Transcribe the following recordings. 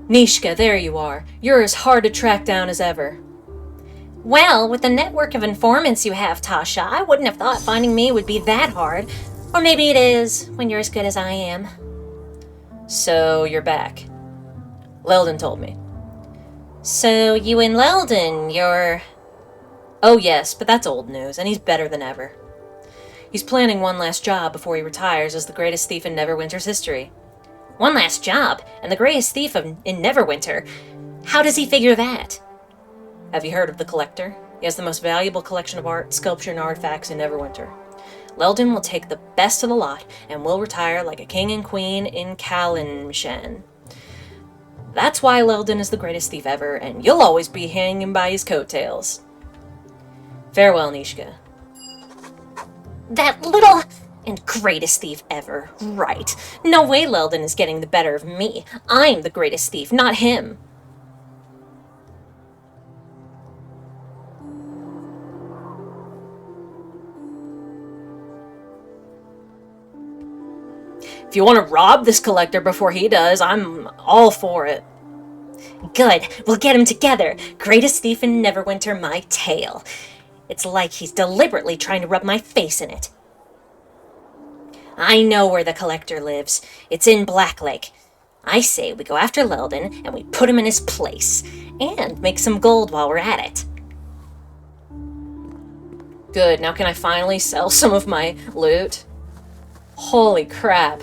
Neeshka, there you are. You're as hard to track down as ever. Well, with the network of informants you have, Tasha, I wouldn't have thought finding me would be that hard. Or maybe it is, when you're as good as I am. So, you're back. Leldon told me. So, you and Leldon, you're... Oh yes, but that's old news, and he's better than ever. He's planning one last job before he retires as the greatest thief in Neverwinter's history. One last job, and the greatest thief in Neverwinter. How does he figure that? Have you heard of the Collector? He has the most valuable collection of art, sculpture, and artifacts in Neverwinter. Leldon will take the best of the lot, and will retire like a king and queen in Kalimshan. That's why Leldon is the greatest thief ever, and you'll always be hanging by his coattails. Farewell, Neeshka. That little... and greatest thief ever, right. No way Leldon is getting the better of me. I'm the greatest thief, not him. If you want to rob this collector before he does, I'm all for it. Good, we'll get him together. Greatest thief in Neverwinter, my tail. It's like he's deliberately trying to rub my face in it. I know where the collector lives. It's in Blacklake. I say we go after Leldon and we put him in his place. And make some gold while we're at it. Good, now can I finally sell some of my loot? Holy crap.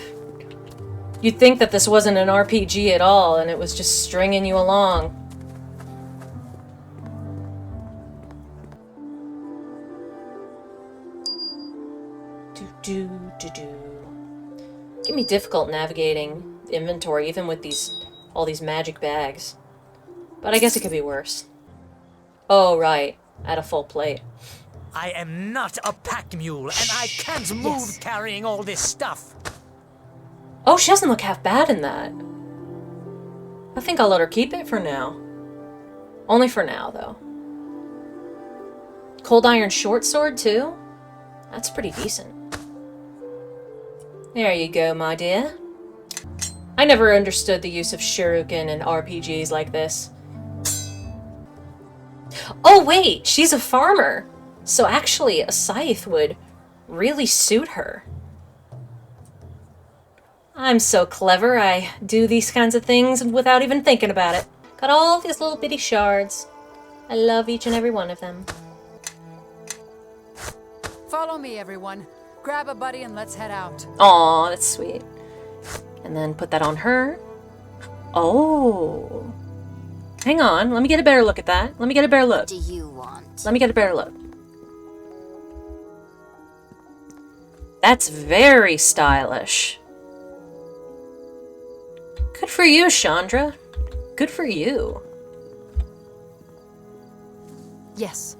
You'd think that this wasn't an RPG at all and it was just stringing you along. Can be difficult navigating inventory even with all these magic bags. But I guess it could be worse. Oh right, at a full plate. I am not a pack mule, and I can't move carrying all this stuff. Oh, she doesn't look half bad in that. I think I'll let her keep it for now. Only for now, though. Cold Iron short sword, too? That's pretty decent. There you go, my dear. I never understood the use of shuriken in RPGs like this. Oh, wait! She's a farmer! So actually, a scythe would really suit her. I'm so clever, I do these kinds of things without even thinking about it. Got all these little bitty shards. I love each and every one of them. Follow me, everyone. Grab a buddy and let's head out. Aw, that's sweet. And then put that on her. Oh. Hang on, let me get a better look at that. Let me get a better look. What do you want? Let me get a better look. That's very stylish. Good for you, Chandra. Good for you. Yes.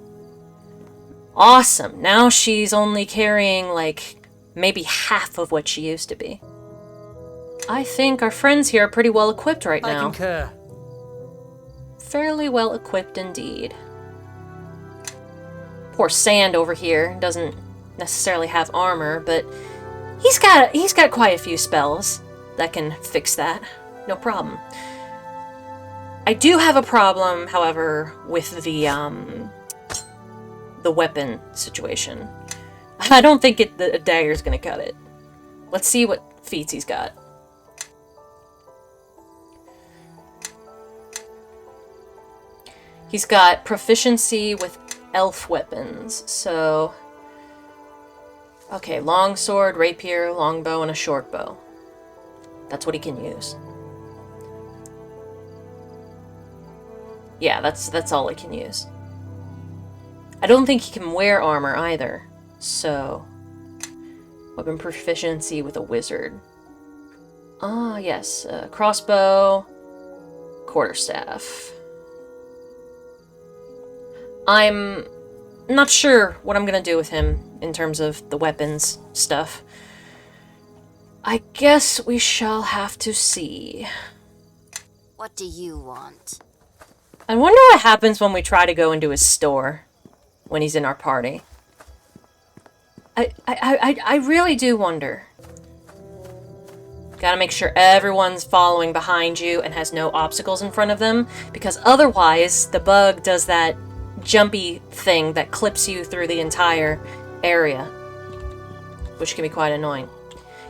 Awesome. Now she's only carrying, like, maybe half of what she used to be. I think our friends here are pretty well equipped right now. I concur. Fairly well equipped indeed. Poor Sand over here doesn't necessarily have armor, but he's got quite a few spells that can fix that. No problem. I do have a problem, however, with the weapon situation. I don't think the dagger's gonna cut it. Let's see what feats he's got. He's got proficiency with elf weapons, so... Okay, longsword, rapier, longbow, and a short bow. That's what he can use. Yeah, that's all he can use. I don't think he can wear armor either, so... Weapon proficiency with a wizard. Ah, yes, crossbow, quarterstaff. I'm not sure what I'm gonna do with him in terms of the weapons stuff. I guess we shall have to see. What do you want? I wonder what happens when we try to go into his store when he's in our party. I really do wonder. Gotta make sure everyone's following behind you and has no obstacles in front of them, because otherwise the bug does that jumpy thing that clips you through the entire area, which can be quite annoying.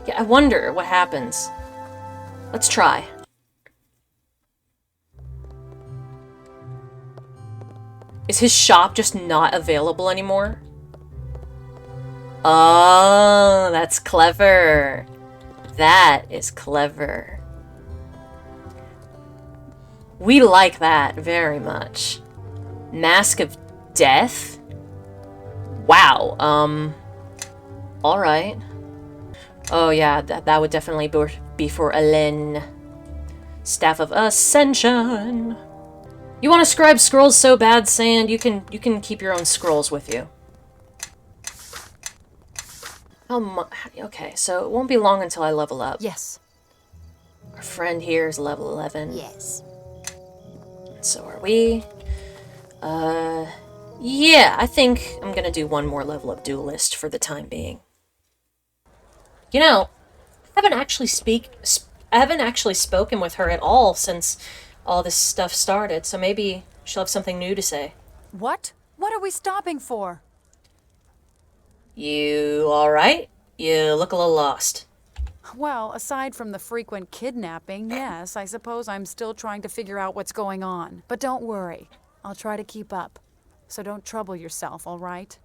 Yeah, I wonder what happens. Let's try. Is his shop just not available anymore? Oh, that's clever. That is clever. We like that very much. Mask of Death? Wow, alright. Oh yeah, that would definitely be for Elen. Staff of Ascension. You want to scribe scrolls so bad, Sand? You can keep your own scrolls with you. Okay, so it won't be long until I level up. Yes. Our friend here is level 11. Yes. So are we. Yeah, I think I'm gonna do one more level up duelist for the time being. You know, I haven't actually spoken with her at all since all this stuff started, so maybe she'll have something new to say. What? What are we stopping for? You alright? You look a little lost. Well, aside from the frequent kidnapping, yes, I suppose I'm still trying to figure out what's going on. But don't worry, I'll try to keep up. So don't trouble yourself, all right?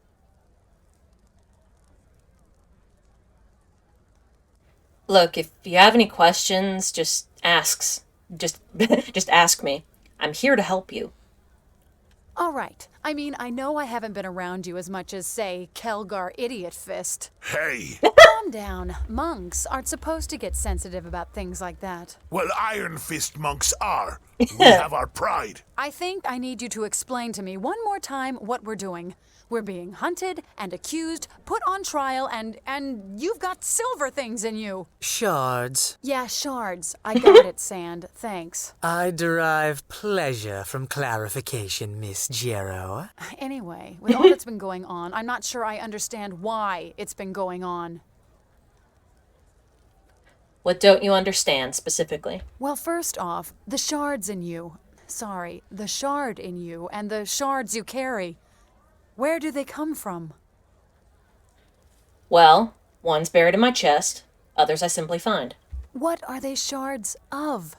Look, if you have any questions, just ask me. I'm here to help you. All right. I mean, I know I haven't been around you as much as, say, Kelgar Idiot Fist. Hey! Calm down. Monks aren't supposed to get sensitive about things like that. Well, Iron Fist monks are. We have our pride. I think I need you to explain to me one more time what we're doing. We're being hunted and accused, put on trial, and you've got silver things in you. Shards. Yeah, shards. I got it, Sand. Thanks. I derive pleasure from clarification, Miss Jero. Anyway, with all that's been going on, I'm not sure I understand why it's been going on. What don't you understand specifically? Well, first off, the shards in you. Sorry, the shard in you and the shards you carry. Where do they come from? Well, one's buried in my chest, others I simply find. What are they shards of?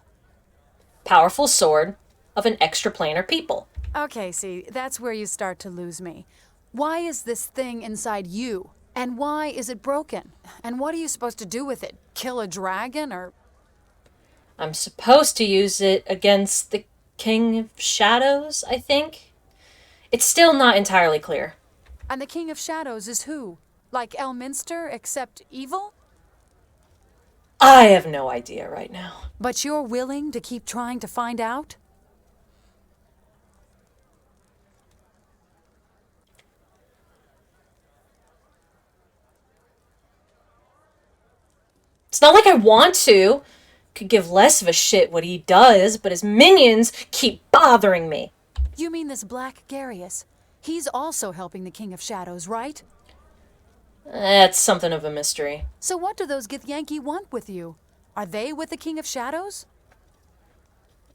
Powerful sword of an extraplanar people. Okay, see, that's where you start to lose me. Why is this thing inside you? And why is it broken? And what are you supposed to do with it? Kill a dragon or... I'm supposed to use it against the King of Shadows, I think? It's still not entirely clear. And the King of Shadows is who? Like Elminster, except evil? I have no idea right now. But you're willing to keep trying to find out? It's not like I want to. Could give less of a shit what he does, but his minions keep bothering me. You mean this Black Garius? He's also helping the King of Shadows, right? That's something of a mystery. So what do those Githyanki want with you? Are they with the King of Shadows?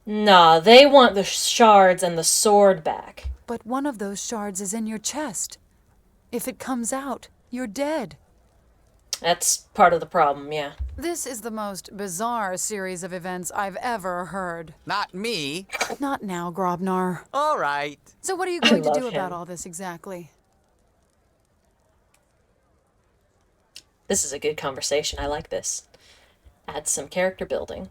Nah, they want the shards and the sword back. But one of those shards is in your chest. If it comes out, you're dead. That's part of the problem, yeah. This is the most bizarre series of events I've ever heard. Not me. Not now, Grobnar. All right. So what are you going to love do about him. all this exactly? This is a good conversation. I like this. Add some character building.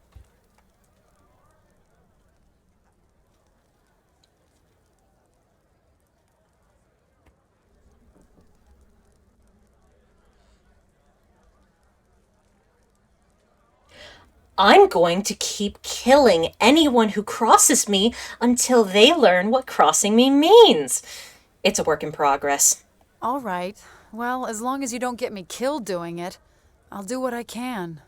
I'm going to keep killing anyone who crosses me until they learn what crossing me means. It's a work in progress. All right. Well, as long as you don't get me killed doing it, I'll do what I can.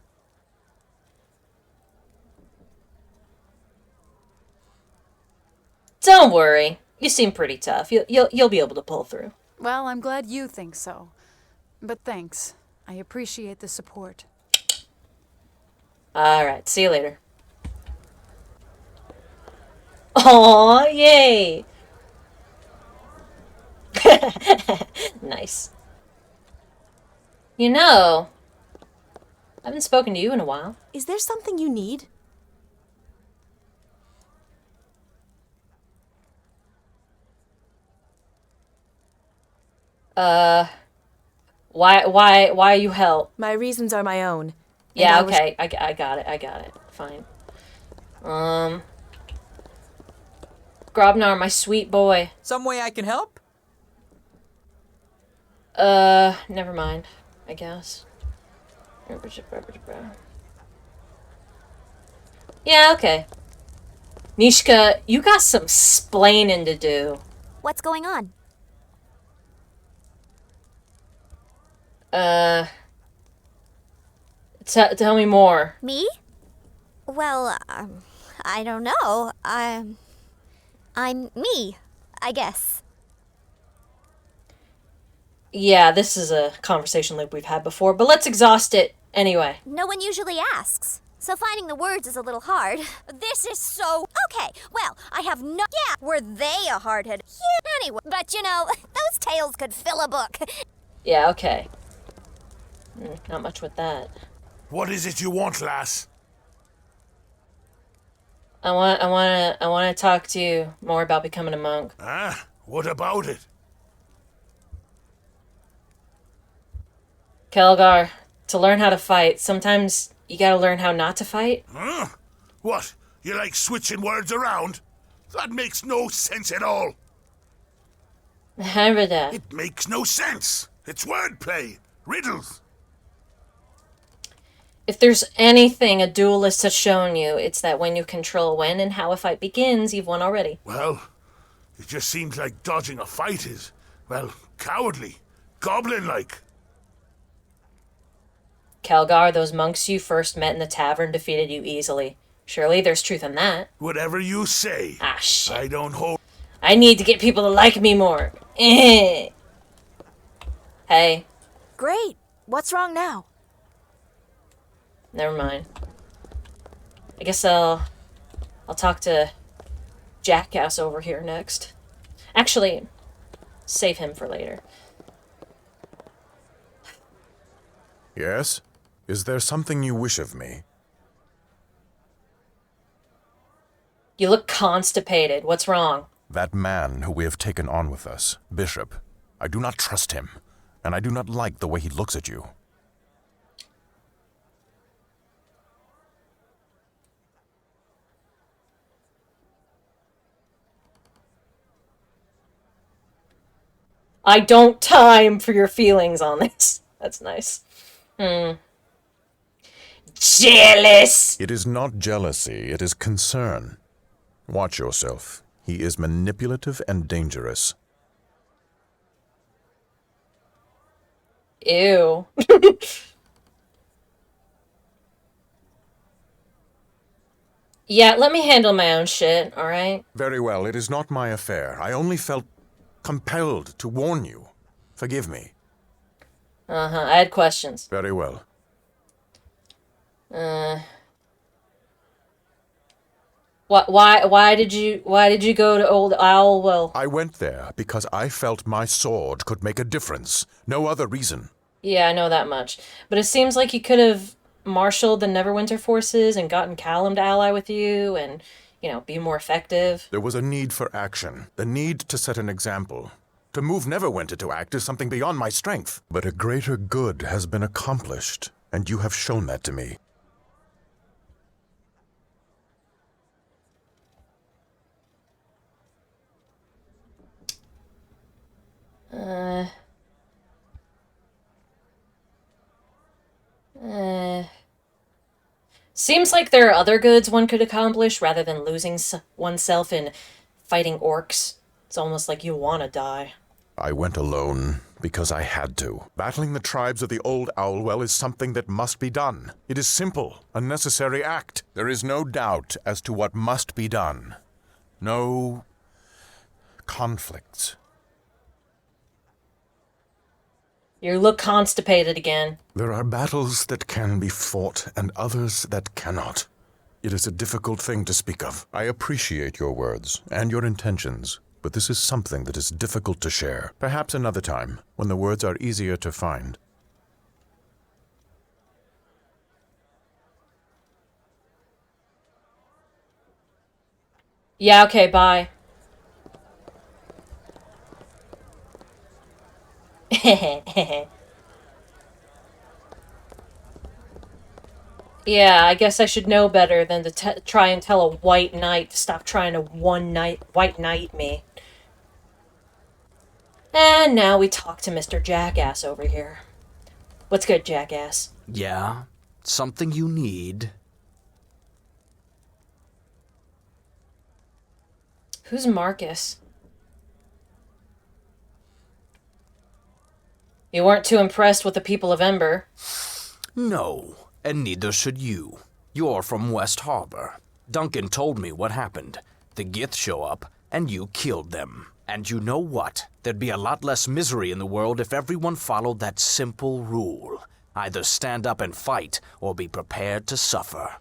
Don't worry. You seem pretty tough. You'll be able to pull through. Well, I'm glad you think so. But thanks. I appreciate the support. Alright, see you later. Aw, yay! Nice. You know, I haven't spoken to you in a while. Is there something you need? Why you help? My reasons are my own. Yeah, okay, I got it. Fine. Grobnar, my sweet boy. Some way I can help? Never mind, I guess. Yeah, okay. Neeshka, you got some splaining to do. What's going on? Tell me more. Me? Well, I don't know. I'm me, I guess. Yeah, this is a conversation loop we've had before, but let's exhaust it anyway. No one usually asks, so finding the words is a little hard. This is so... Okay, well, I have no... Yeah, were they a hardhead? Yeah, anyway. But, you know, those tales could fill a book. Yeah, okay. Not much with that. What is it you want, lass? I want to talk to you more about becoming a monk. Ah, what about it? Kelgar, to learn how to fight, sometimes you gotta learn how not to fight. Huh? What? You like switching words around? That makes no sense at all. Remember that. It makes no sense. It's wordplay. Riddles. If there's anything a duelist has shown you, it's that when you control when and how a fight begins, you've won already. Well, it just seems like dodging a fight is, well, cowardly. Goblin-like. Kelgar, those monks you first met in the tavern defeated you easily. Surely there's truth in that. Whatever you say. Ah, shit. I don't hold... I need to get people to like me more. Hey. Great. What's wrong now? Never mind. I guess I'll talk to Jackass over here next. Actually, save him for later. Yes? Is there something you wish of me? You look constipated. What's wrong? That man who we have taken on with us, Bishop. I do not trust him, and I do not like the way he looks at you. I don't time for your feelings on this. That's nice. Jealous! It is not jealousy, it is concern. Watch yourself. He is manipulative and dangerous. Ew. Yeah, let me handle my own shit, alright? Very well, it is not my affair. I only felt compelled to warn you. Forgive me. Uh-huh, I had questions. Very well. Why did you go to Old Owl? Well, I went there because I felt my sword could make a difference. No other reason. yeah, I know that much. But it seems like you could have marshaled the Neverwinter forces and gotten Callum to ally with you and, you know, be more effective. There was a need for action, the need to set an example. To move Neverwinter to act is something beyond my strength. But a greater good has been accomplished, and you have shown that to me. Seems like there are other goods one could accomplish rather than losing oneself in fighting orcs. It's almost like you want to die. I went alone because I had to. Battling the tribes of the Old Owlwell is something that must be done. It is simple, a necessary act. There is no doubt as to what must be done. No conflicts. You look constipated again. There are battles that can be fought and others that cannot. It is a difficult thing to speak of. I appreciate your words and your intentions, but this is something that is difficult to share. Perhaps another time, when the words are easier to find. Yeah, okay, bye. Yeah, I guess I should know better than to try and tell a white knight to stop trying to white knight me. And now we talk to Mr. Jackass over here. What's good, Jackass? Yeah? Something you need? Who's Marcus? You weren't too impressed with the people of Ember. No, and neither should you. You're from West Harbor. Duncan told me what happened. The Gith show up, and you killed them. And you know what? There'd be a lot less misery in the world if everyone followed that simple rule. Either stand up and fight, or be prepared to suffer.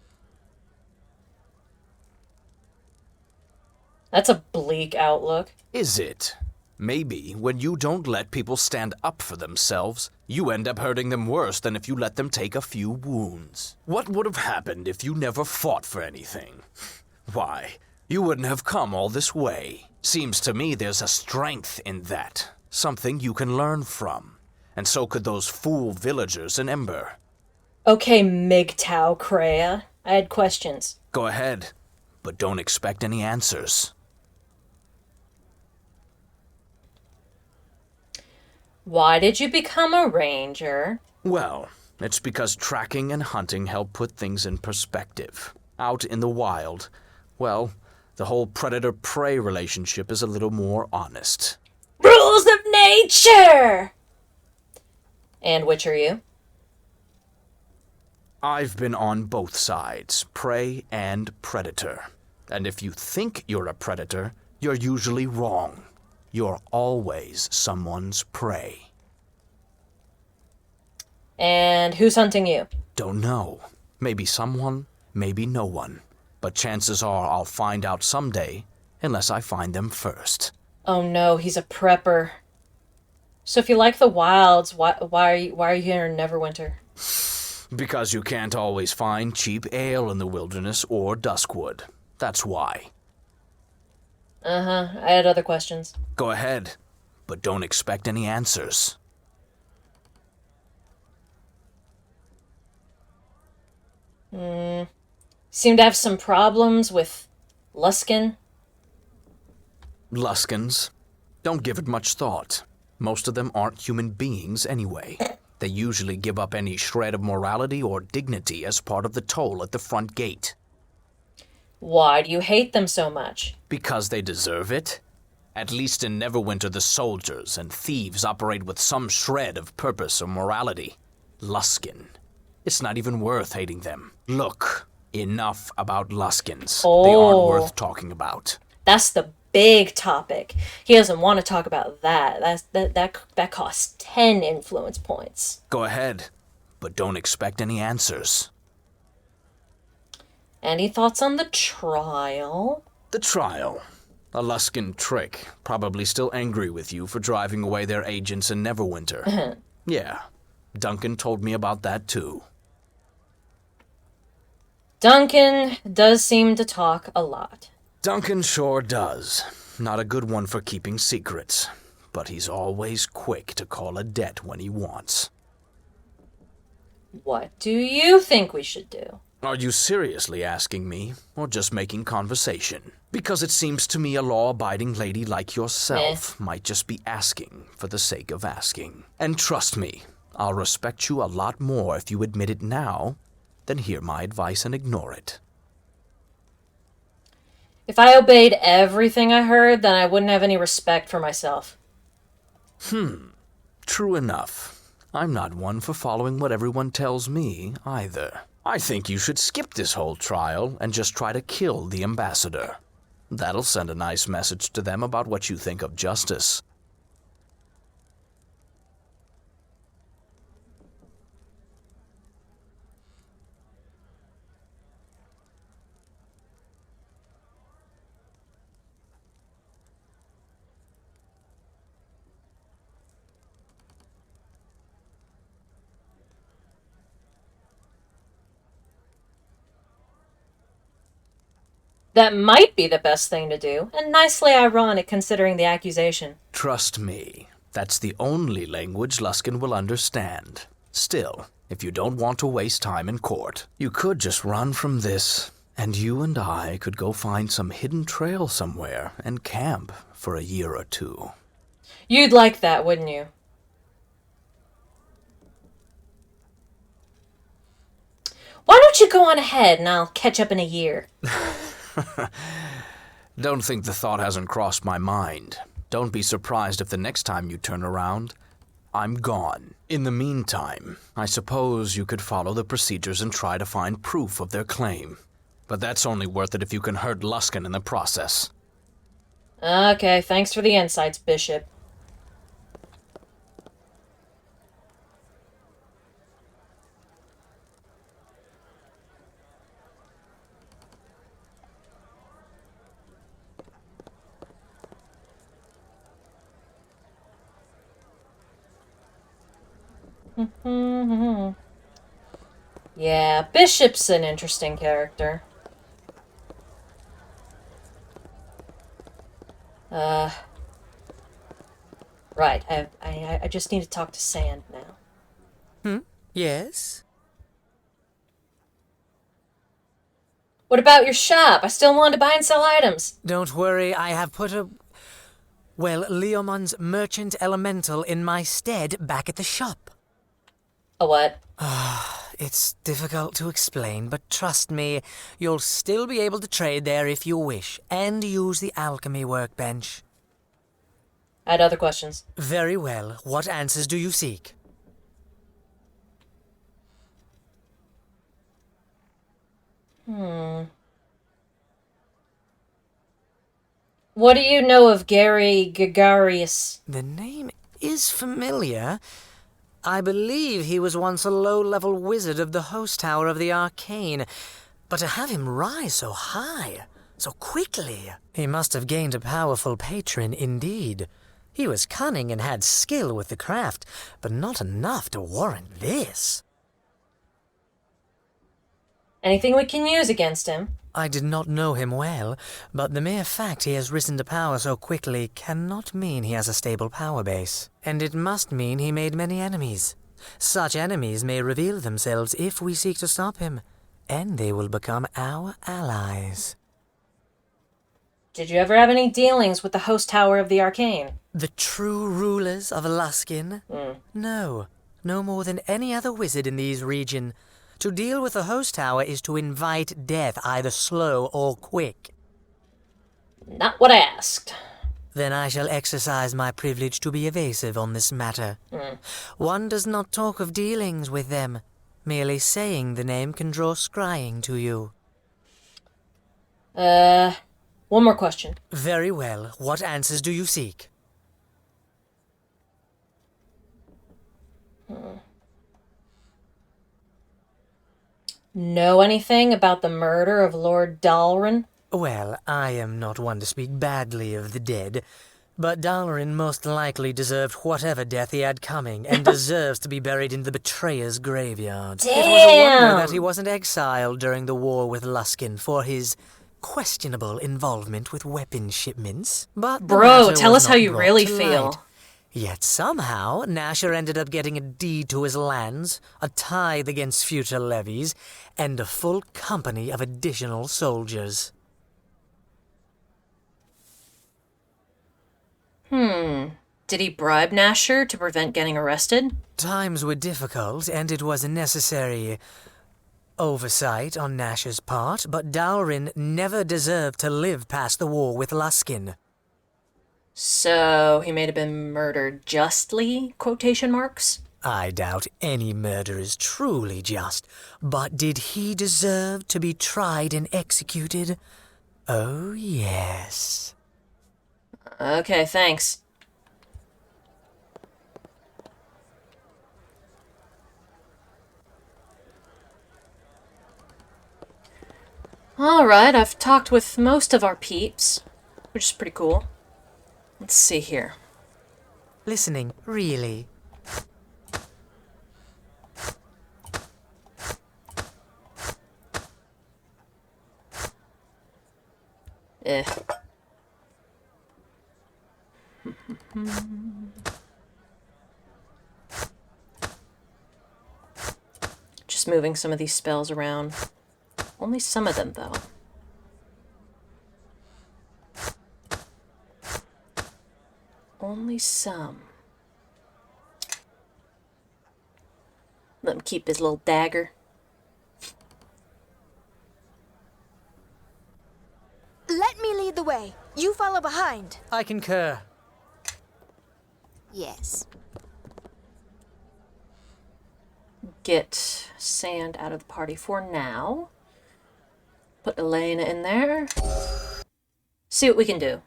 That's a bleak outlook. Is it? Maybe when you don't let people stand up for themselves, you end up hurting them worse than if you let them take a few wounds. What would have happened if you never fought for anything? Why, you wouldn't have come all this way. Seems to me there's a strength in that, something you can learn from. And so could those fool villagers in Ember. Okay, MGTOW Kreia. I had questions. Go ahead, but don't expect any answers. Why did you become a ranger? Well, it's because tracking and hunting help put things in perspective. Out in the wild, well, the whole predator-prey relationship is a little more honest. Rules of nature! And which are you? I've been on both sides, prey and predator. And if you think you're a predator, you're usually wrong. You're always someone's prey. And who's hunting you? Don't know. Maybe someone, maybe no one. But chances are I'll find out someday, unless I find them first. Oh no, he's a prepper. So if you like the wilds, why are you here in Neverwinter? Because you can't always find cheap ale in the wilderness or duskwood. That's why. Uh-huh, I had other questions. Go ahead, but don't expect any answers. Seem to have some problems with Luskin. Luskins? Don't give it much thought. Most of them aren't human beings anyway. They usually give up any shred of morality or dignity as part of the toll at the front gate. Why do you hate them so much? Because they deserve it. At least in Neverwinter, the soldiers and thieves operate with some shred of purpose or morality. Luskin. It's not even worth hating them. Look, enough about Luskins. They aren't worth talking about. That's the big topic. He doesn't want to talk about that. That costs 10 influence points. Go ahead, but don't expect any answers. Any thoughts on the trial? The trial. A Luskin trick. Probably still angry with you for driving away their agents in Neverwinter. Yeah, Duncan told me about that too. Duncan does seem to talk a lot. Duncan sure does. Not a good one for keeping secrets. But he's always quick to call a debt when he wants. What do you think we should do? Are you seriously asking me, or just making conversation? Because it seems to me a law-abiding lady like yourself might just be asking for the sake of asking. And trust me, I'll respect you a lot more if you admit it now than hear my advice and ignore it. If I obeyed everything I heard, then I wouldn't have any respect for myself. True enough. I'm not one for following what everyone tells me, either. I think you should skip this whole trial and just try to kill the ambassador. That'll send a nice message to them about what you think of justice. That might be the best thing to do, and nicely ironic considering the accusation. Trust me, that's the only language Luskin will understand. Still, if you don't want to waste time in court, you could just run from this, and you and I could go find some hidden trail somewhere and camp for a year or two. You'd like that, wouldn't you? Why don't you go on ahead and I'll catch up in a year? Don't think the thought hasn't crossed my mind. Don't be surprised if the next time you turn around, I'm gone. In the meantime, I suppose you could follow the procedures and try to find proof of their claim. But that's only worth it if you can hurt Luskin in the process. Okay, thanks for the insights, Bishop. Yeah, Bishop's an interesting character. Right, I just need to talk to Sand now. Yes? What about your shop? I still want to buy and sell items. Don't worry, I have put Leomon's merchant elemental in my stead back at the shop. A what? It's difficult to explain, but trust me, you'll still be able to trade there if you wish, and use the alchemy workbench. I had other questions. Very well. What answers do you seek? What do you know of Gary Gregarious? The name is familiar. I believe he was once a low-level wizard of the host tower of the Arcane, but to have him rise so high, so quickly, he must have gained a powerful patron indeed. He was cunning and had skill with the craft, but not enough to warrant this. Anything we can use against him? I did not know him well, but the mere fact he has risen to power so quickly cannot mean he has a stable power base. And it must mean he made many enemies. Such enemies may reveal themselves if we seek to stop him, and they will become our allies. Did you ever have any dealings with the host tower of the Arcane? The true rulers of Luskin? No more than any other wizard in these regions. To deal with the host tower is to invite death, either slow or quick. Not what I asked. Then I shall exercise my privilege to be evasive on this matter. One does not talk of dealings with them. Merely saying the name can draw scrying to you. One more question. Very well. What answers do you seek? Know anything about the murder of Lord Dalrin? Well, I am not one to speak badly of the dead, but Dalrin most likely deserved whatever death he had coming, and deserves to be buried in the betrayer's graveyard. Damn! It was a wonder that he wasn't exiled during the war with Luskin for his questionable involvement with weapon shipments. But Bro, tell us how you really feel. Light. Yet somehow, Nasher ended up getting a deed to his lands, a tithe against future levies, and a full company of additional soldiers. Did he bribe Nasher to prevent getting arrested? Times were difficult, and it was a necessary oversight on Nasher's part, but Dalrin never deserved to live past the war with Luskin. So, he may have been murdered justly, quotation marks? I doubt any murder is truly just, but did he deserve to be tried and executed? Oh, yes. Okay, thanks. Alright, I've talked with most of our peeps, which is pretty cool. Let's see here. Listening, really. Eh. Just moving some of these spells around. Only some of them, though. Only some. Let him keep his little dagger. Let me lead the way. You follow behind. I concur. Yes. Get Sand out of the party for now. Put Elena in there. See what we can do.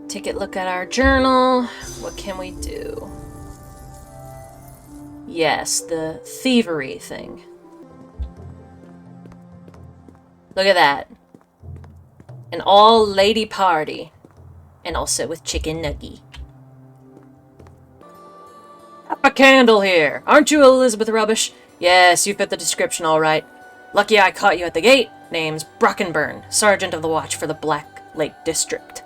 Take a look at our journal. What can we do? Yes, the thievery thing. Look at that. An all-lady party. And also with Chicken Nuggy. Have a candle here. Aren't you Elizabeth Rubbish? Yes, you fit the description all right. Lucky I caught you at the gate. Name's Brockenburn, Sergeant of the Watch for the Black Lake District.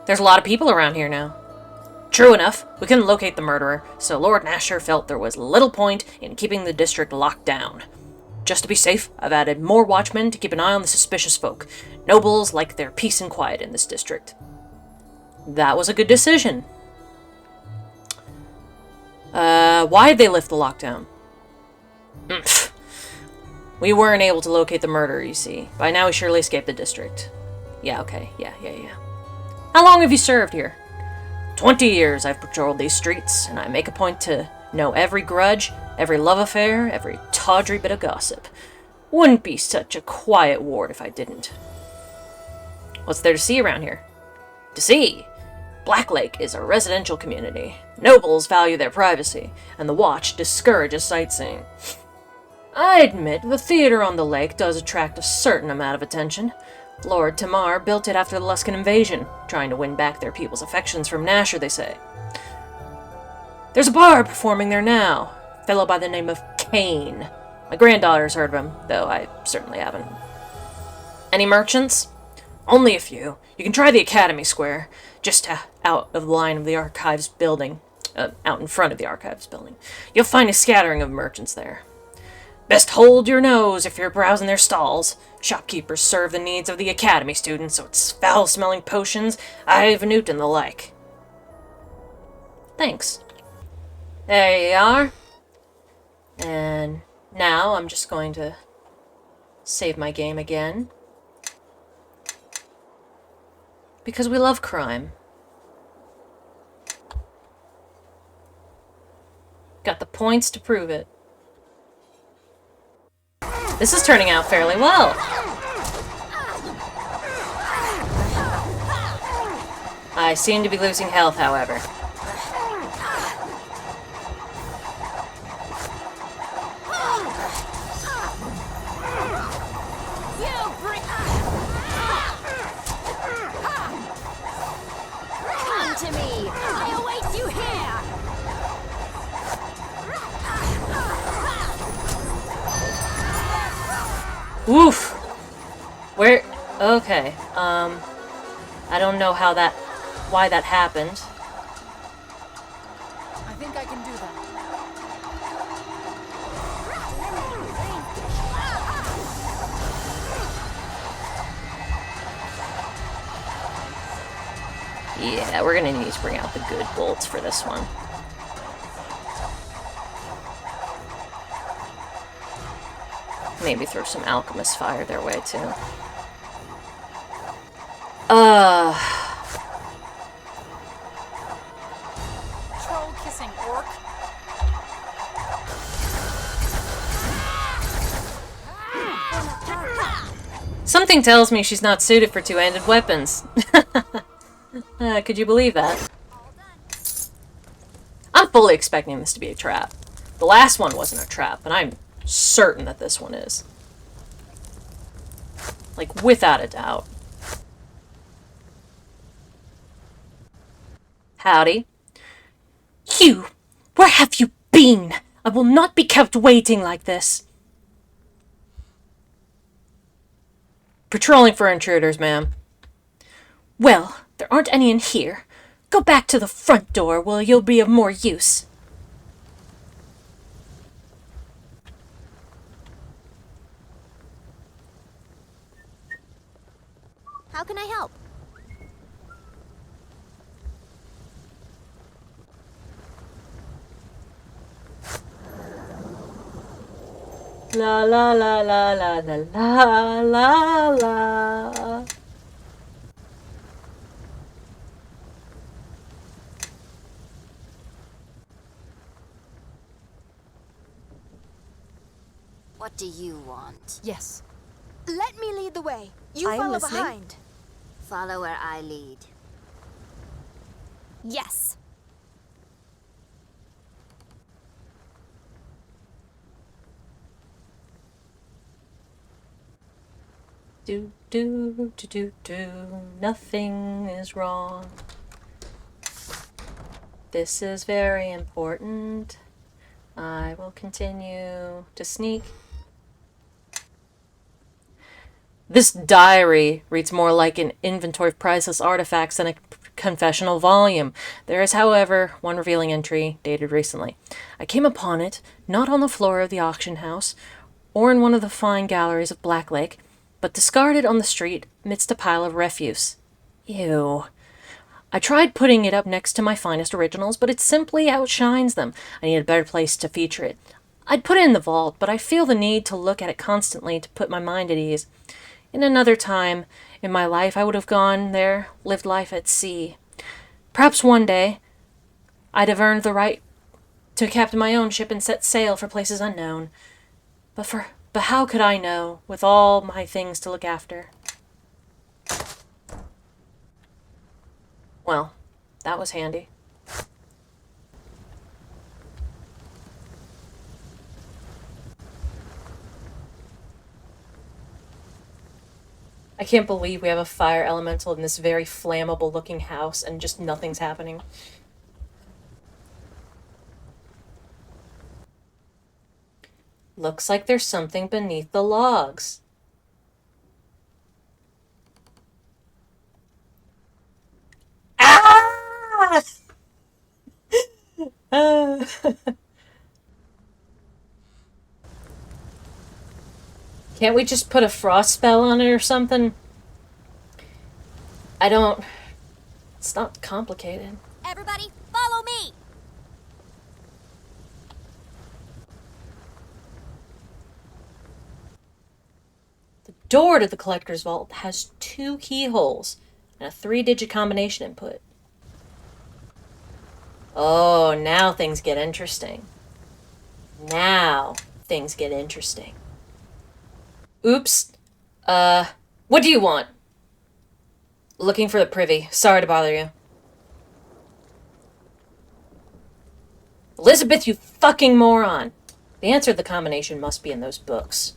There's a lot of people around here now. True enough, we couldn't locate the murderer, so Lord Nasher felt there was little point in keeping the district locked down. Just to be safe, I've added more watchmen to keep an eye on the suspicious folk. Nobles like their peace and quiet in this district. That was a good decision. Why'd they lift the lockdown? We weren't able to locate the murderer, you see. By now he surely escaped the district. Yeah, okay. Yeah. How long have you served here? 20 years I've patrolled these streets, and I make a point to know every grudge, every love affair, every tawdry bit of gossip. Wouldn't be such a quiet ward if I didn't. What's there to see around here? To see? Black Lake is a residential community. Nobles value their privacy, and the Watch discourages sightseeing. I admit the theater on the lake does attract a certain amount of attention. Lord Tamar built it after the Luskan invasion, trying to win back their people's affections from Nasher, they say. There's a bard performing there now, a fellow by the name of Kane. My granddaughter's heard of him, though I certainly haven't. Any merchants? Only a few. You can try the Academy Square, just out of the line of the Archives building. Out in front of the Archives building. You'll find a scattering of merchants there. Best hold your nose if you're browsing their stalls. Shopkeepers serve the needs of the Academy students, so it's foul-smelling potions, I've Newt and the like. Thanks. There you are. And now I'm just going to save my game again. Because we love crime. Got the points to prove it. This is turning out fairly well. I seem to be losing health, however. Come to me. I await you here. Woof! Where? Okay. I don't know why that happened. I think I can do that. Yeah, we're gonna need to bring out the good bolts for this one. Maybe throw some alchemist fire their way, too. Troll-kissing orc. Something tells me she's not suited for two-handed weapons. Could you believe that? I'm fully expecting this to be a trap. The last one wasn't a trap, and I'm certain that this one is. Like, without a doubt. Howdy. You! Where have you been? I will not be kept waiting like this. Patrolling for intruders, ma'am. Well, there aren't any in here. Go back to the front door where you'll be of more use. How can I help? La la la la la la la la la. What do you want? Yes. Let me lead the way. You I'm follow listening. behind. Follow where I lead. Yes. Do do do do do. Nothing is wrong. This is very important. I will continue to sneak. This diary reads more like an inventory of priceless artifacts than a confessional volume. There is, however, one revealing entry dated recently. I came upon it not on the floor of the auction house or in one of the fine galleries of Black Lake, but discarded on the street amidst a pile of refuse. Ew. I tried putting it up next to my finest originals, but it simply outshines them. I need a better place to feature it. I'd put it in the vault, but I feel the need to look at it constantly to put my mind at ease. In another time in my life, I would have gone there, lived life at sea. Perhaps one day, I'd have earned the right to captain my own ship and set sail for places unknown. But how could I know, with all my things to look after? Well, that was handy. I can't believe we have a fire elemental in this very flammable looking house and just nothing's happening. Looks like there's something beneath the logs. Ah! Can't we just put a frost spell on it or something? It's not complicated. Everybody, follow me! The door to the collector's vault has 2 keyholes and a 3-digit combination input. Oh, now things get interesting. Now things get interesting. Oops. What do you want? Looking for the privy. Sorry to bother you. Elizabeth, you fucking moron! The answer to the combination must be in those books.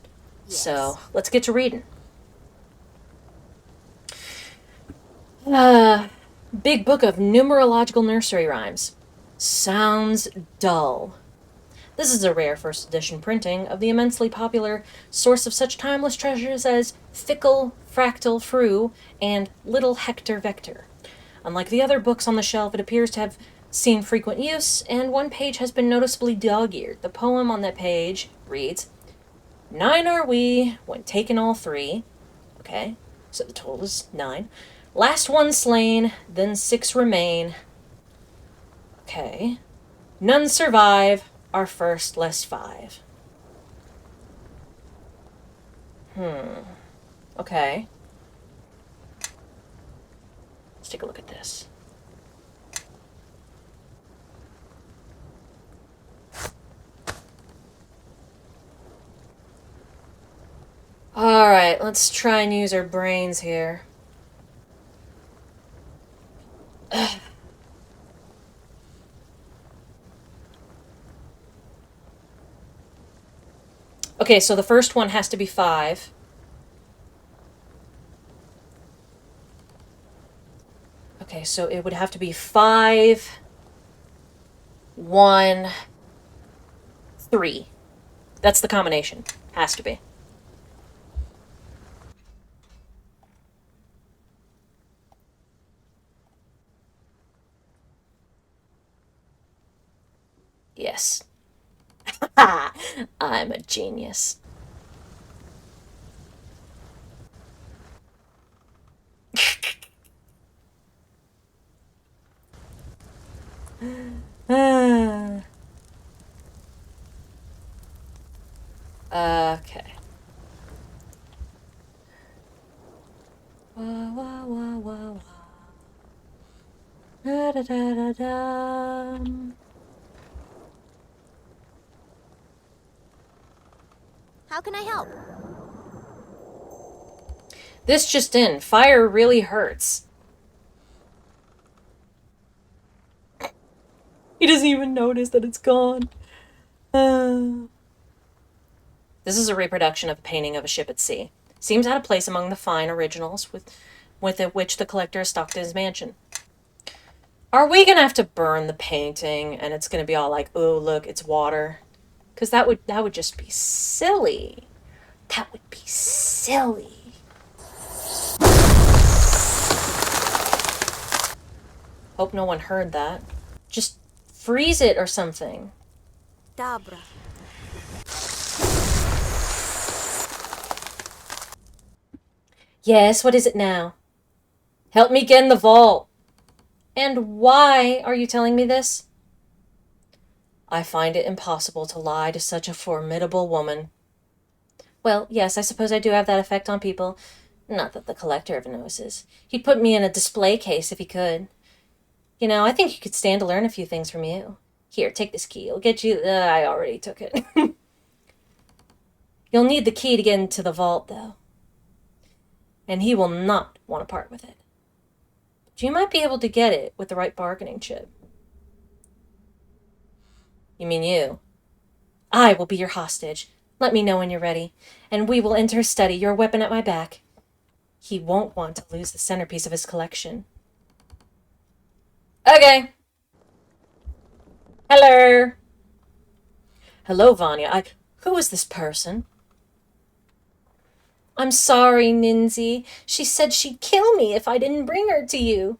Yes. So, let's get to reading. Big book of numerological nursery rhymes. Sounds dull. This is a rare first edition printing of the immensely popular source of such timeless treasures as Fickle, Fractal, Fru, and Little Hector Vector. Unlike the other books on the shelf, it appears to have seen frequent use, and one page has been noticeably dog-eared. The poem on that page reads, 9 are we, when taken all 3. Okay, so the total is 9. Last one slain, then 6 remain. Okay. None survive, our first less 5. Okay. Let's take a look at this. Alright, let's try and use our brains here. Okay, so the first one has to be 5. Okay, so it would have to be 5, 1, 3. That's the combination. Has to be. Yes. I'm a genius. Okay. Wah, wah, wah, wah, wah. Da, da, da, da, da. How can I help? This just in. Fire really hurts. He doesn't even notice that it's gone. This is a reproduction of a painting of a ship at sea. Seems out of place among the fine originals with which the collector has stocked in his mansion. Are we gonna have to burn the painting and it's gonna be all like, oh look, it's water? Because that would just be silly. That would be silly. Hope no one heard that. Just freeze it or something. Dabra. Yes, what is it now? Help me get in the vault. And why are you telling me this? I find it impossible to lie to such a formidable woman. Well, yes, I suppose I do have that effect on people. Not that the collector ever notices. He'd put me in a display case if he could. You know, I think he could stand to learn a few things from you. Here, take this key. It'll get you... I already took it. You'll need the key to get into the vault, though. And he will not want to part with it. But you might be able to get it with the right bargaining chip. You mean you? I will be your hostage. Let me know when you're ready, and we will enter his study, your weapon at my back. He won't want to lose the centerpiece of his collection. Okay. Hello. Hello, Vanya. Who is this person? I'm sorry, Ninzi. She said she'd kill me if I didn't bring her to you.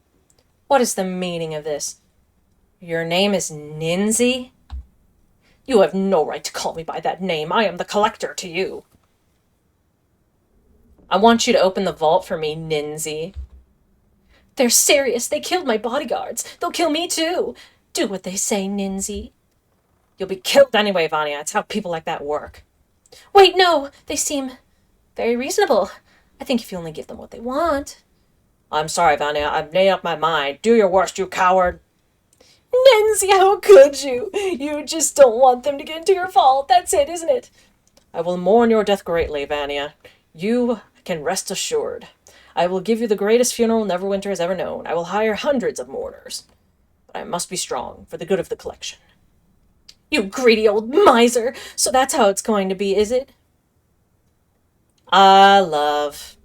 What is the meaning of this? Your name is Ninzi? You have no right to call me by that name. I am the collector to you. I want you to open the vault for me, Ninzi. They're serious. They killed my bodyguards. They'll kill me too. Do what they say, Ninzi. You'll be killed anyway, Vanya. It's how people like that work. Wait, no. They seem very reasonable. I think if you only give them what they want. I'm sorry, Vanya. I've made up my mind. Do your worst, you coward. Ninzi, how could you? You just don't want them to get into your vault. That's it, isn't it? I will mourn your death greatly, Vanya. You can rest assured. I will give you the greatest funeral Neverwinter has ever known. I will hire hundreds of mourners. But I must be strong for the good of the collection. You greedy old miser! So that's how it's going to be, is it? Ah, love.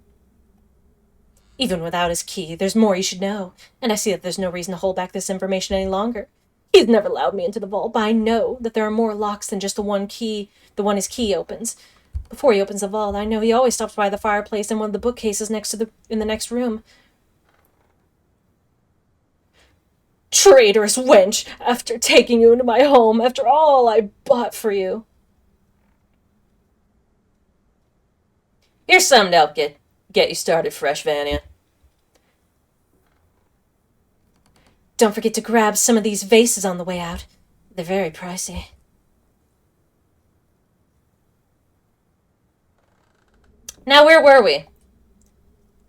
Even without his key, there's more you should know. And I see that there's no reason to hold back this information any longer. He's never allowed me into the vault, but I know that there are more locks than just the one his key opens. Before he opens the vault, I know he always stops by the fireplace in one of the bookcases in the next room. Traitorous wench! After taking you into my home, after all I bought for you. Here's something to help get you started fresh, Vanya. Don't forget to grab some of these vases on the way out. They're very pricey. Now, where were we?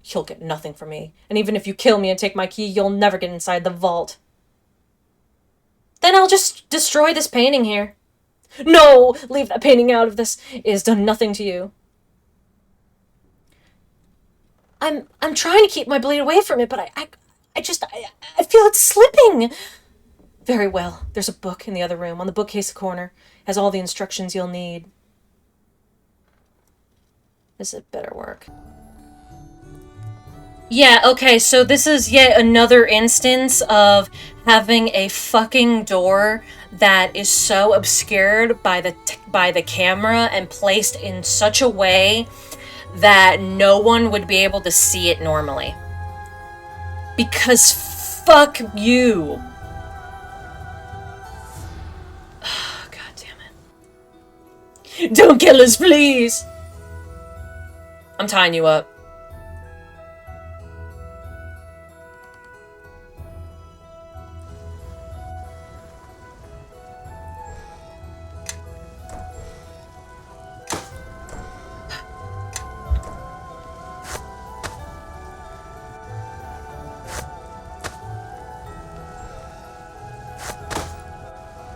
You'll get nothing from me. And even if you kill me and take my key, you'll never get inside the vault. Then I'll just destroy this painting here. No! Leave that painting out of this. It has done nothing to you. I'm trying to keep my blade away from it, but I feel it slipping. Very well. There's a book in the other room, on the bookcase corner. It has all the instructions you'll need. This had better work. Yeah, okay, so this is yet another instance of having a fucking door that is so obscured by the camera and placed in such a way that no one would be able to see it normally. Because fuck you. Don't kill us, please! I'm tying you up.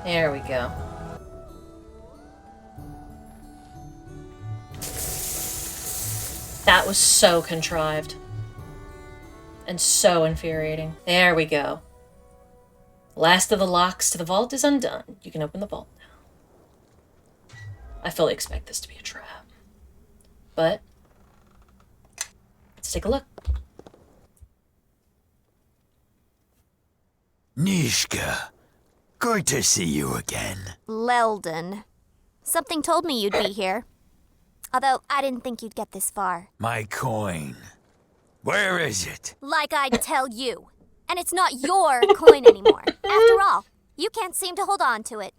There we go. That was so contrived. And so infuriating. There we go. Last of the locks to the vault is undone. You can open the vault now. I fully expect this to be a trap. But let's take a look. Neeshka, good to see you again. Leldon. Something told me you'd be here. Although I didn't think you'd get this far. My coin. Where is it? Like I'd tell you. And it's not your coin anymore. After all, you can't seem to hold on to it.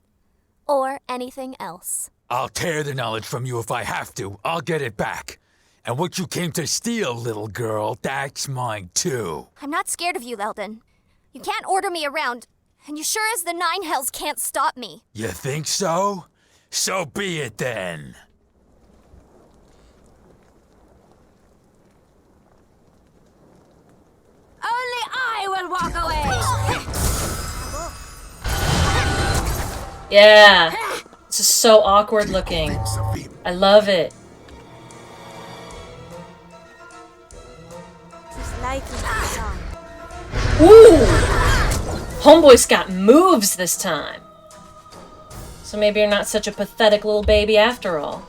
Or anything else. I'll tear the knowledge from you if I have to. I'll get it back. And what you came to steal, little girl, that's mine too. I'm not scared of you, Leldon. You can't order me around, and you sure as the nine hells can't stop me. You think so? So be it then. Only I will walk away! Yeah! This is so awkward looking. I love it. Ooh! Homeboy's got moves this time. So maybe you're not such a pathetic little baby after all.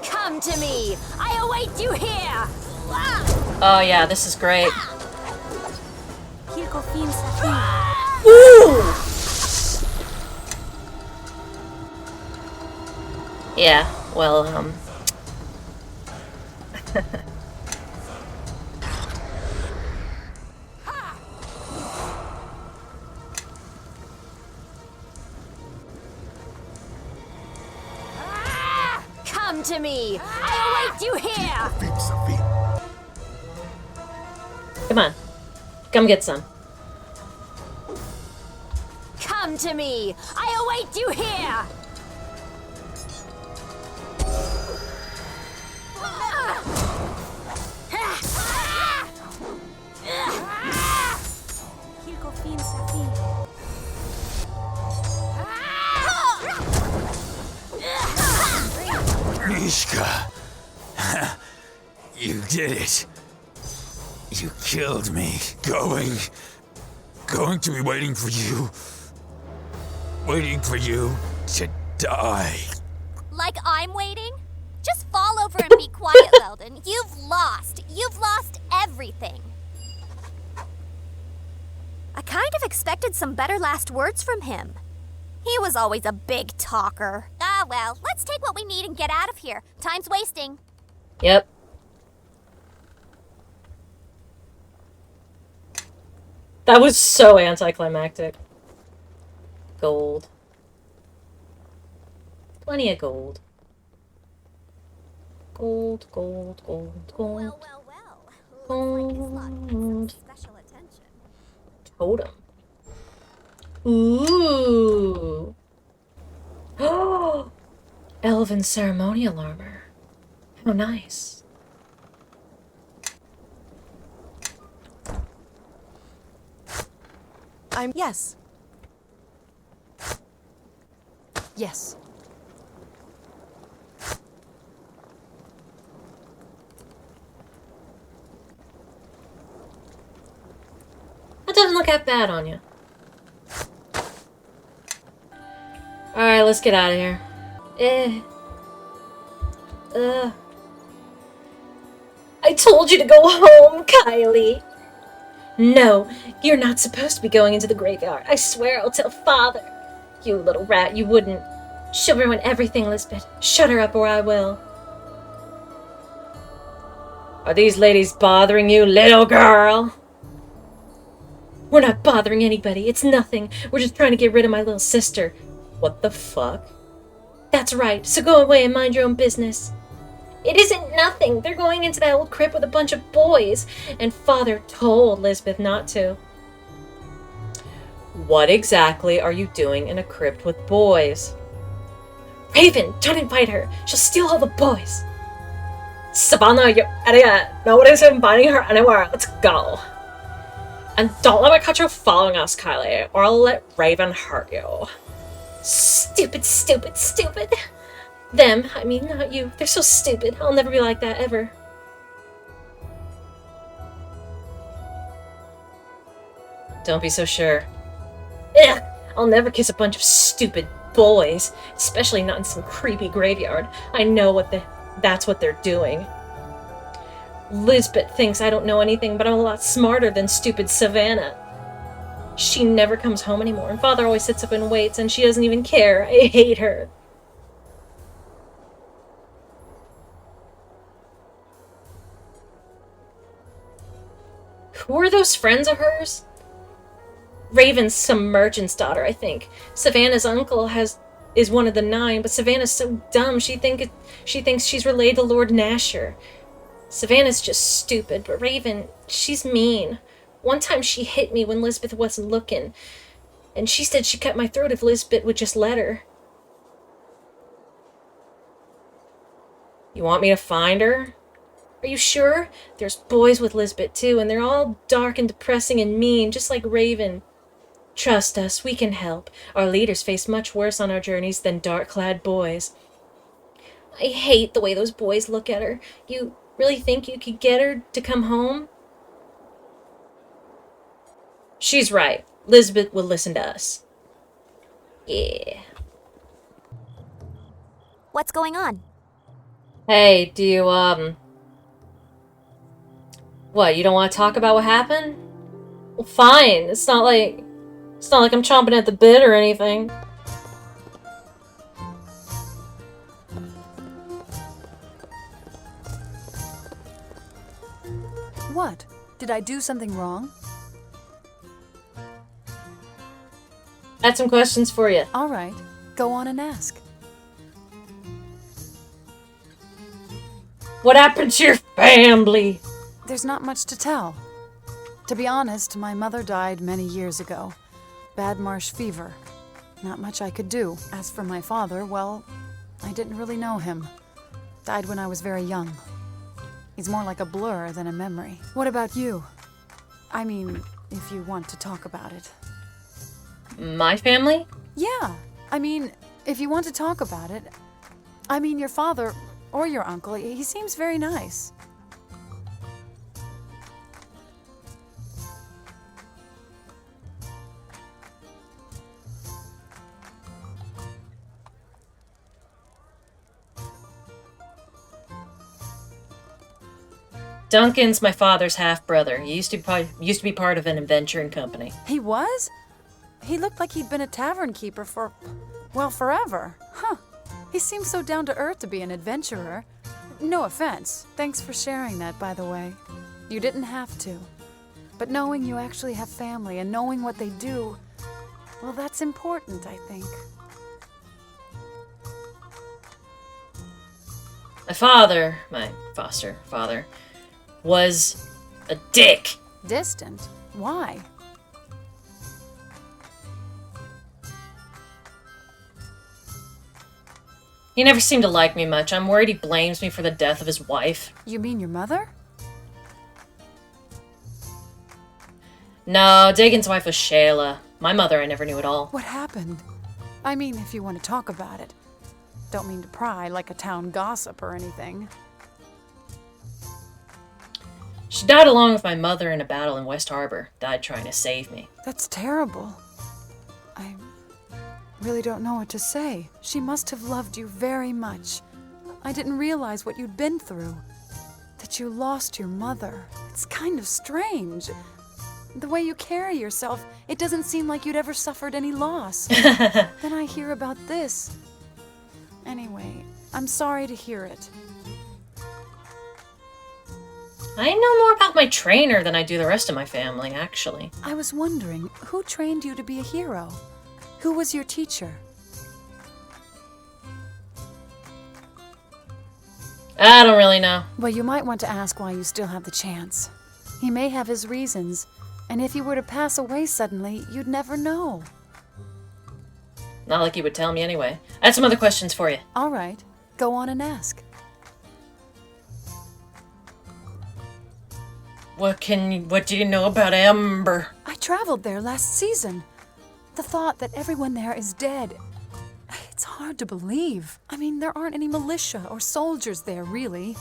Come to me! I await you here! Oh yeah, this is great. Ooh! Yeah, well, Come to me! I await you here! come on. Come get some. Come to me! I await you here! Neeshka. You did it. You killed me. Going to be waiting for you. Waiting for you to die. Like I'm waiting? Just fall over and be quiet, Leldon. You've lost. You've lost everything. I kind of expected some better last words from him. He was always a big talker. Ah, well, let's take what we need and get out of here. Time's wasting. Yep. That was so anticlimactic. Gold. Plenty of gold. Gold, gold, gold, gold. Well. Looks like his lot needs some special attention. Totem. Ooh. Oh, elven ceremonial armor. How nice. Yes. Yes. That doesn't look that bad on you. Alright, let's get out of here. I told you to go home, Kylie. No, you're not supposed to be going into the graveyard. I swear I'll tell Father. You little rat, you wouldn't. She'll ruin everything, Lisbeth. Shut her up or I will. Are these ladies bothering you, little girl? We're not bothering anybody. It's nothing. We're just trying to get rid of my little sister. What the fuck? That's right. So go away and mind your own business. It isn't nothing. They're going into that old crypt with a bunch of boys. And Father told Lisbeth not to. What exactly are you doing in a crypt with boys? Raven, don't invite her. She'll steal all the boys. Savannah, you idiot. Nobody's inviting her anywhere. Let's go. And don't let me catch you following us, Kylie, or I'll let Raven hurt you. Stupid, stupid, stupid. Them, I mean, not you. They're so stupid. I'll never be like that, ever. Don't be so sure. Ugh, I'll never kiss a bunch of stupid boys, especially not in some creepy graveyard. I know that's what they're doing. Lisbeth thinks I don't know anything, but I'm a lot smarter than stupid Savannah. She never comes home anymore, and Father always sits up and waits, and she doesn't even care. I hate her. Who are those friends of hers? Raven's some merchant's daughter, I think. Savannah's uncle is one of the 9, but Savannah's so dumb she thinks she's related to Lord Nasher. Savannah's just stupid, but Raven, she's mean. One time she hit me when Lisbeth wasn't looking, and she said she'd cut my throat if Lisbeth would just let her. You want me to find her? Are you sure? There's boys with Lisbeth too, and they're all dark and depressing and mean, just like Raven. Trust us, we can help. Our leaders face much worse on our journeys than dark-clad boys. I hate the way those boys look at her. You really think you could get her to come home? She's right. Lisbeth will listen to us. Yeah. What's going on? Hey, do you, what, you don't want to talk about what happened? Well, fine. It's not like I'm chomping at the bit or anything. What? Did I do something wrong? I had some questions for you. All right. Go on and ask. What happened to your family? There's not much to tell. To be honest, my mother died many years ago. Bad marsh fever. Not much I could do. As for my father, well, I didn't really know him. Died when I was very young. He's more like a blur than a memory. What about you? I mean, if you want to talk about it. My family? Yeah. I mean, if you want to talk about it. I mean, your father or your uncle, he seems very nice. Duncan's my father's half-brother. He used to be part of an adventuring company. He was? He looked like he'd been a tavern keeper for, well, forever. Huh. He seems so down to earth to be an adventurer. No offense. Thanks for sharing that, by the way. You didn't have to. But knowing you actually have family and knowing what they do, well, that's important, I think. My foster father, was a dick. Distant? Why? He never seemed to like me much. I'm worried he blames me for the death of his wife. You mean your mother? No, Dagon's wife was Shayla. My mother I never knew at all. What happened? I mean, if you want to talk about it. Don't mean to pry like a town gossip or anything. She died along with my mother in a battle in West Harbor. Died trying to save me. That's terrible. I really don't know what to say. She must have loved you very much. I didn't realize what you'd been through. That you lost your mother. It's kind of strange. The way you carry yourself, it doesn't seem like you'd ever suffered any loss. Then I hear about this. Anyway, I'm sorry to hear it. I know more about my trainer than I do the rest of my family, actually. I was wondering, who trained you to be a hero? Who was your teacher? I don't really know. Well, you might want to ask why you still have the chance. He may have his reasons, and if he were to pass away suddenly, you'd never know. Not like you would tell me anyway. I had some other questions for you. All right, go on and ask. What do you know about Ember? I traveled there last season. The thought that everyone there is dead, it's hard to believe. I mean, there aren't any militia or soldiers there, really.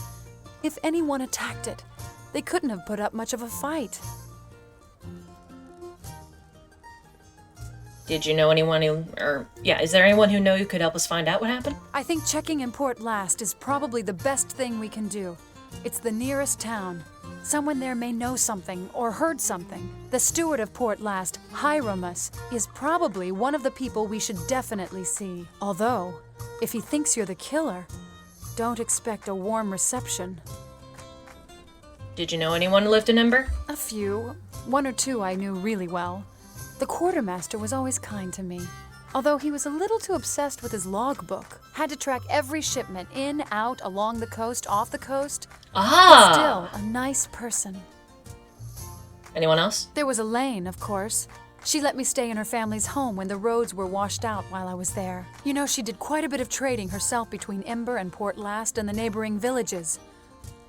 If anyone attacked it, they couldn't have put up much of a fight. Did you know anyone is there anyone who could help us find out what happened? I think checking in Port Last is probably the best thing we can do. It's the nearest town. Someone there may know something or heard something. The steward of Port Last, Hieromus, is probably one of the people we should definitely see. Although, if he thinks you're the killer, don't expect a warm reception. Did you know anyone who lived in Ember? A few. One or two I knew really well. The quartermaster was always kind to me, although he was a little too obsessed with his logbook. Had to track every shipment in, out, along the coast, off the coast. But still, a nice person. Anyone else? There was Elaine, of course. She let me stay in her family's home when the roads were washed out while I was there. You know, she did quite a bit of trading herself between Ember and Port Last and the neighboring villages.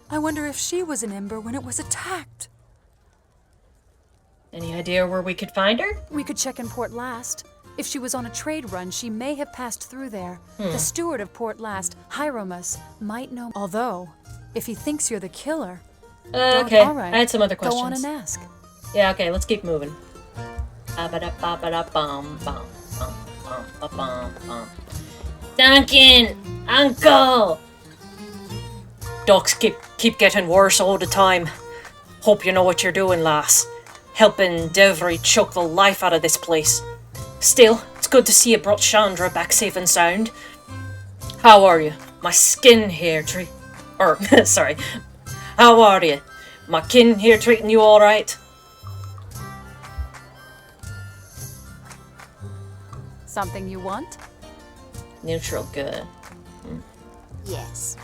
I wonder if she was in Ember when it was attacked. Any idea where we could find her? We could check in Port Last. If she was on a trade run, she may have passed through there. The steward of Port Last, Hieromus, might know. Although, if he thinks you're the killer... Okay, all right. I had some other questions. Go on and ask. Yeah, okay, let's keep moving. Duncan! Uncle! Ducks keep getting worse all the time. Hope you know what you're doing, lass. Helping Devry choke the life out of this place. Still, it's good to see you brought Chandra back safe and sound. How are you? My skin here sorry. How are you? My kin here treating you alright? Something you want? Neutral, good. Yes.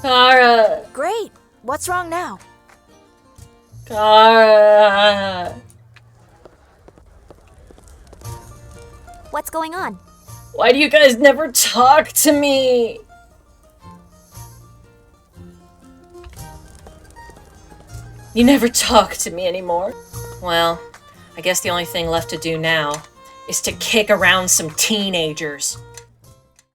Kara! Great. What's wrong now? Kara! What's going on? Why do you guys never talk to me? You never talk to me anymore. Well, I guess the only thing left to do now is to kick around some teenagers.